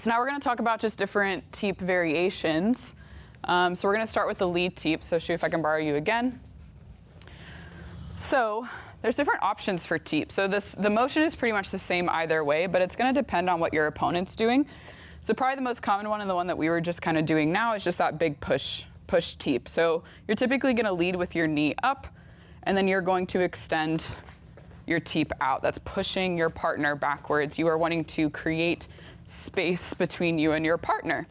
So now we're going to talk about just different TEEP variations. So we're going to start with the lead TEEP. So Shu, if I can borrow you again. So there's different options for TEEP. So the motion is pretty much the same either way, but it's going to depend on what your opponent's doing. So probably the most common one, and the one that we were just kind of doing now, is just that big push TEEP. So you're typically going to lead with your knee up, and then you're going to extend your TEEP out. That's pushing your partner backwards. You are wanting to create space between you and your partner.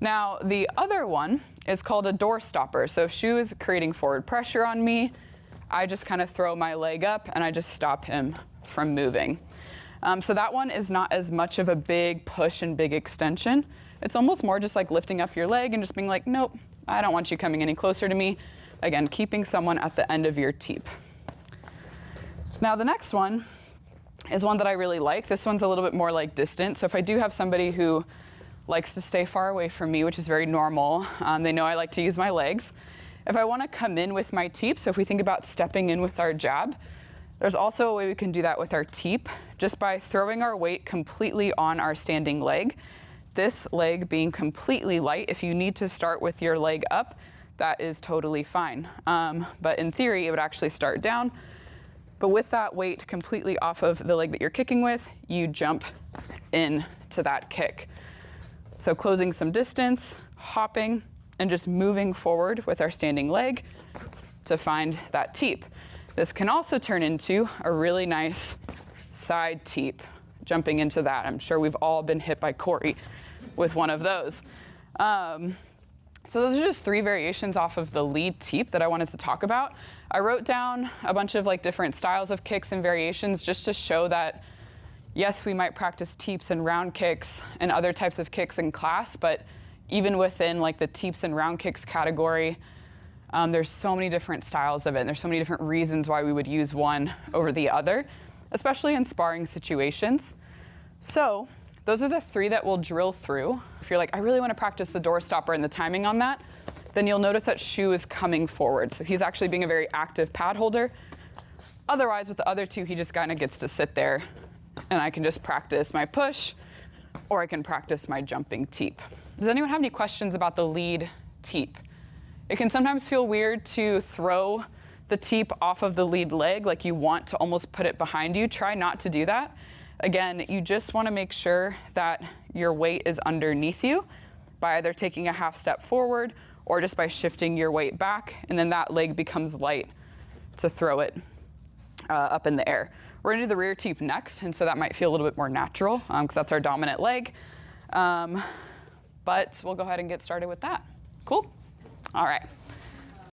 Now, the other one is called a doorstopper. So if Shu is creating forward pressure on me, I just kind of throw my leg up and I just stop him from moving. So that one is not as much of a big push and big extension. It's almost more just like lifting up your leg and just being like, nope, I don't want you coming any closer to me. Again, keeping someone at the end of your TEEP. Now the next one is one that I really like. This one's a little bit more like distant. So if I do have somebody who likes to stay far away from me, which is very normal, they know I like to use my legs. If I want to come in with my TEEP, so if we think about stepping in with our jab, there's also a way we can do that with our TEEP, just by throwing our weight completely on our standing leg. This leg being completely light. If you need to start with your leg up, that is totally fine. But in theory, it would actually start down. But with that weight completely off of the leg that you're kicking with, you jump into that kick. So closing some distance, hopping, and just moving forward with our standing leg to find that TEEP. This can also turn into a really nice side TEEP, jumping into that. I'm sure we've all been hit by Corey with one of those. So those are just 3 variations off of the lead TEEP that I wanted to talk about. I wrote down a bunch of like different styles of kicks and variations just to show that, yes, we might practice TEEPs and round kicks and other types of kicks in class, but even within like the TEEPs and round kicks category, there's so many different styles of it, and there's so many different reasons why we would use one over the other, especially in sparring situations. So those are the 3 that we'll drill through. If you're like, I really want to practice the doorstopper and the timing on that, then you'll notice that Shu is coming forward. So he's actually being a very active pad holder. Otherwise, with the other 2, he just kind of gets to sit there, and I can just practice my push, or I can practice my jumping TEEP. Does anyone have any questions about the lead TEEP? It can sometimes feel weird to throw the TEEP off of the lead leg, like you want to almost put it behind you. Try not to do that. Again, you just want to make sure that your weight is underneath you by either taking a half step forward or just by shifting your weight back, and then that leg becomes light to throw it up in the air. We're gonna do the rear TEEP next, and so that might feel a little bit more natural because that's our dominant leg. But we'll go ahead and get started with that. Cool? All right.